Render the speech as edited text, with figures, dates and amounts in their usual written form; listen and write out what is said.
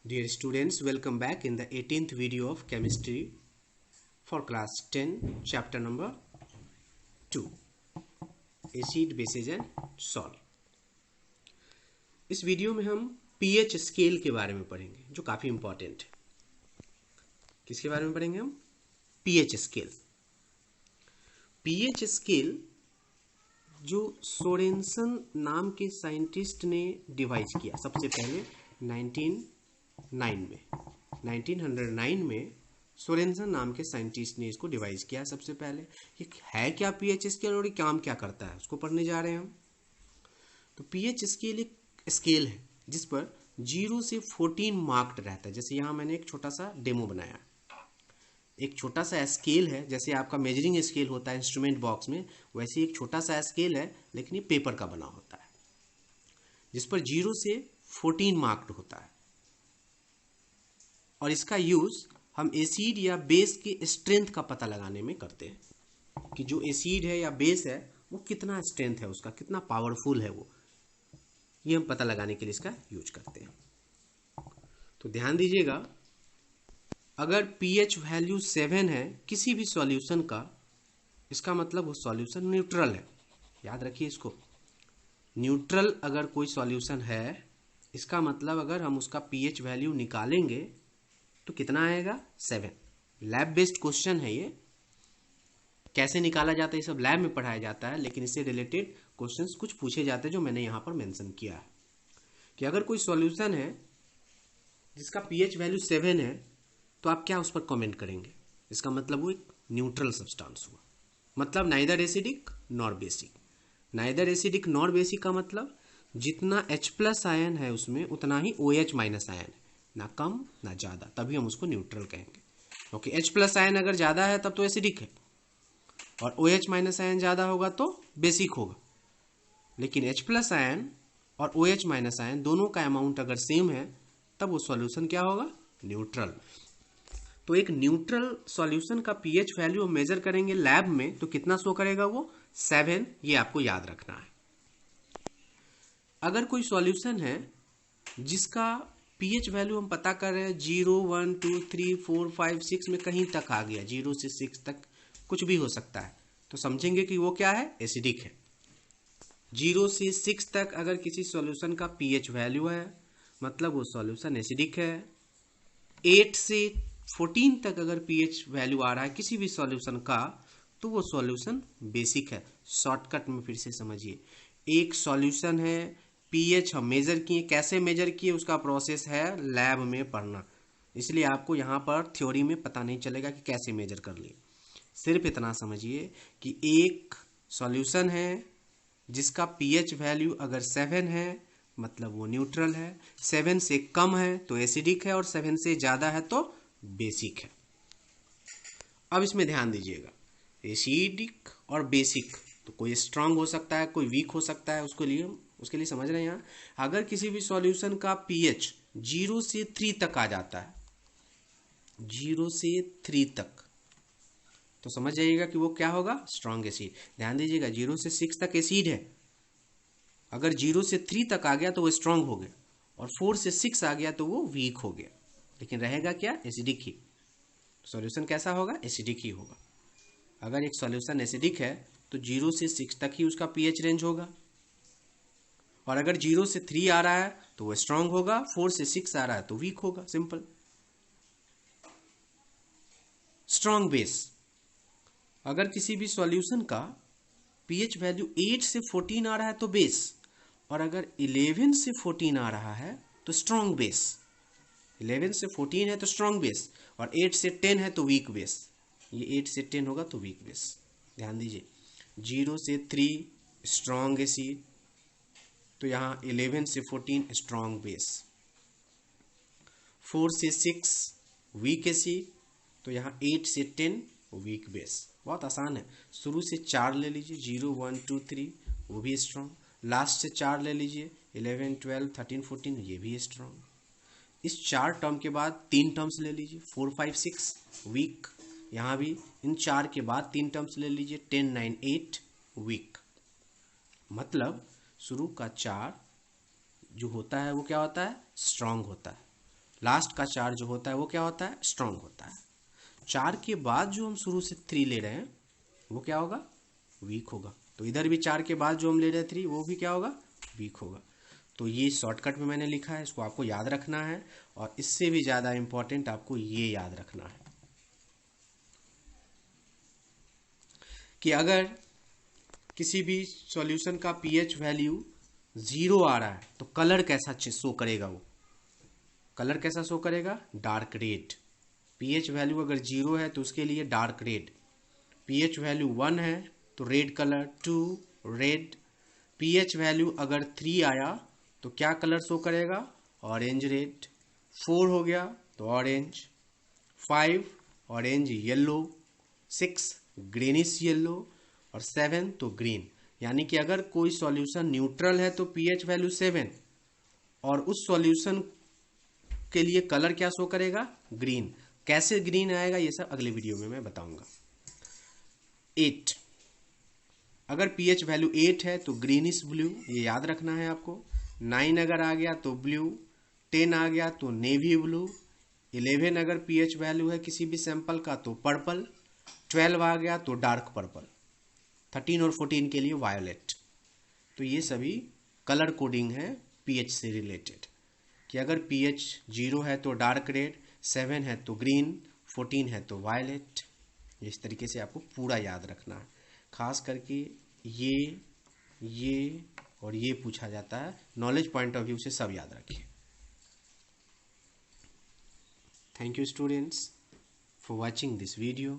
Dear students, welcome back in the 18th video of chemistry for class 10, chapter number 2, acid, bases and salt. इस video में हम pH scale के बारे में पढ़ेंगे जो काफ़ी इंपॉर्टेंट है। किसके बारे में पढ़ेंगे हम? pH scale. pH स्केल जो सोरेनसन नाम के साइंटिस्ट ने डिवाइस किया सबसे पहले 1909 में सोरेनसन नाम के साइंटिस्ट ने इसको डिवाइस किया सबसे पहले। ये है क्या पीएच स्केल और ये काम क्या करता है उसको पढ़ने जा रहे हैं हम। तो पीएच स्केल एक स्केल है जिस पर 0 से 14 मार्क्ड रहता है। जैसे यहाँ मैंने एक छोटा सा डेमो बनाया, एक छोटा सा स्केल है, जैसे आपका मेजरिंग स्केल होता है इंस्ट्रूमेंट बॉक्स में, वैसे एक छोटा सा स्केल है लेकिन ये पेपर का बना होता है जिस पर 0 से 14 मार्क्ड होता है। और इसका यूज हम एसिड या बेस की स्ट्रेंथ का पता लगाने में करते हैं कि जो एसिड है या बेस है वो कितना स्ट्रेंथ है, उसका कितना पावरफुल है वो, ये हम पता लगाने के लिए इसका यूज करते हैं। तो ध्यान दीजिएगा, अगर pH वैल्यू 7 है किसी भी सॉल्यूशन का, इसका मतलब वो सॉल्यूशन न्यूट्रल है। याद रखिए इसको, न्यूट्रल अगर कोई सॉल्यूशन है इसका मतलब अगर हम उसका pH वैल्यू निकालेंगे तो कितना आएगा? 7। लैब बेस्ड क्वेश्चन है ये, कैसे निकाला जाता है ये सब लैब में पढ़ाया जाता है, लेकिन इससे रिलेटेड क्वेश्चंस कुछ पूछे जाते हैं जो मैंने यहाँ पर मेंशन किया है कि अगर कोई सॉल्यूशन है जिसका pH वैल्यू 7 है तो आप क्या उस पर कमेंट करेंगे? इसका मतलब वो एक न्यूट्रल सब्सटेंस हुआ, मतलब neither acidic nor basic. Neither acidic nor basic का मतलब जितना H+ आयन है उसमें उतना ही OH- आयन है, ना कम ना ज़्यादा, तभी हम उसको न्यूट्रल कहेंगे। क्योंकि H+ आयन अगर ज़्यादा है तब तो एसिडिक है और OH- आयन ज़्यादा होगा तो बेसिक होगा। लेकिन H+ आयन और OH- आयन दोनों का अमाउंट अगर सेम है तब वो सॉल्यूशन क्या होगा? न्यूट्रल। तो एक न्यूट्रल सॉल्यूशन का pH वैल्यू हम मेजर करेंगे लैब में तो कितना शो करेगा वो? 7। ये आपको याद रखना है। अगर कोई सॉल्यूशन है जिसका pH वैल्यू हम पता कर रहे हैं 0, 1, 2, 3, 4, 5, 6 में कहीं तक आ गया, 0 से 6 तक कुछ भी हो सकता है, तो समझेंगे कि वो क्या है? एसिडिक है। 0 से 6 तक अगर किसी सॉल्यूशन का pH वैल्यू है मतलब वो सॉल्यूशन एसिडिक है। 8 से 14 तक अगर pH वैल्यू आ रहा है किसी भी सॉल्यूशन का तो वो सॉल्यूशन बेसिक है। शॉर्टकट में फिर से समझिए, एक सॉल्यूशन है, pH हम मेजर किए, कैसे मेजर किए उसका प्रोसेस है लैब में पढ़ना, इसलिए आपको यहाँ पर थ्योरी में पता नहीं चलेगा कि कैसे मेजर कर लिए। सिर्फ इतना समझिए कि एक सॉल्यूशन है जिसका pH वैल्यू अगर 7 है मतलब वो न्यूट्रल है, 7 से कम है तो एसिडिक है और 7 से ज़्यादा है तो बेसिक है। अब इसमें ध्यान दीजिएगा, एसिडिक और बेसिक तो कोई स्ट्रांग हो सकता है कोई वीक हो सकता है, उसके लिए समझ रहे हैं यहाँ। अगर किसी भी सॉल्यूशन का pH 0 से 3 तक आ जाता है, 0 से 3 तक, तो समझ जाइएगा कि वो क्या होगा? Strong acid. ध्यान दीजिएगा, 0 से 6 तक एसिड है, अगर 0 से 3 तक आ गया तो वो स्ट्रांग हो गया और 4 से 6 आ गया तो वो वीक हो गया, लेकिन रहेगा क्या? एसिडिक ही। सॉल्यूशन कैसा होगा? एसिडिक ही होगा। अगर एक सॉल्यूशन एसिडिक है तो 0 से 6 तक ही उसका pH रेंज होगा, और अगर 0 से 3 आ रहा है तो वो स्ट्रांग होगा, 4 से 6 आ रहा है तो वीक होगा। सिंपल। स्ट्रांग बेस, अगर किसी भी सॉल्यूशन का pH वैल्यू 8 से 14 आ रहा है तो बेस, और अगर 11 से 14 आ रहा है तो स्ट्रांग बेस। 11 से 14 है तो स्ट्रांग बेस, और 8 से 10 है तो वीक बेस। ये 8 से 10 होगा तो वीक बेस। ध्यान दीजिए, 0 से 3 स्ट्रांग एसिड, तो यहाँ 11 से 14 स्ट्रांग बेस। 4 से 6 वीक एसिड, तो यहाँ 8 से 10 वीक बेस। बहुत आसान है, शुरू से 4 ले लीजिए, 0, 1, 2, 3, वो भी स्ट्रांग। लास्ट से 4 ले लीजिए, 11, 12, 13, 14, ये भी स्ट्रांग। इस 4 टर्म के बाद 3 टर्म्स ले लीजिए, 4, 5, 6 वीक। यहाँ भी इन 4 के बाद 3 टर्म्स ले लीजिए, 10, 9, 8 वीक। मतलब शुरू का 4 जो होता है वो क्या होता है? स्ट्रांग होता है। लास्ट का 4 जो होता है वो क्या होता है, स्ट्रॉन्ग होता है। 4 के बाद जो हम शुरू से 3 ले रहे हैं वो क्या होगा, वीक होगा। तो इधर भी 4 के बाद जो हम ले रहे हैं 3 वो भी क्या होगा, वीक होगा। तो ये शॉर्टकट में मैंने लिखा है, इसको आपको याद रखना है। और इससे भी ज़्यादा इम्पोर्टेंट आपको ये याद रखना है कि अगर किसी भी सॉल्यूशन का पीएच वैल्यू 0 आ रहा है तो कलर कैसा शो करेगा, वो कलर कैसा शो करेगा, डार्क रेड। पीएच वैल्यू अगर 0 है तो उसके लिए डार्क रेड। पीएच वैल्यू 1 है तो red colour, 2 red. PH value अगर 3 आया तो क्या कलर शो करेगा, ऑरेंज रेड। 4 हो गया तो orange, 5 orange yellow, 6 greenish yellow और 7 तो ग्रीन। यानी कि अगर कोई सॉल्यूशन न्यूट्रल है तो पीएच वैल्यू 7 और उस सॉल्यूशन के लिए कलर क्या शो करेगा, ग्रीन। कैसे ग्रीन आएगा ये सब अगले वीडियो में मैं बताऊंगा। 8 अगर पीएच वैल्यू 8 है तो ग्रीनिश ब्लू, ये याद रखना है आपको। 9 अगर आ गया तो ब्लू, 10 आ गया तो नेवी ब्लू, 11 अगर पीएच वैल्यू है किसी भी सैंपल का तो पर्पल, 12 आ गया तो डार्क पर्पल, 13 और 14 के लिए वायोलेट। तो ये सभी कलर कोडिंग है पीएच से रिलेटेड कि अगर पीएच 0 है तो डार्क रेड, 7 है तो ग्रीन, 14 है तो वायलेट। इस तरीके से आपको पूरा याद रखना है। खास करके ये और ये पूछा जाता है, नॉलेज पॉइंट ऑफ व्यू से सब याद रखिए। Thank you students for watching this video.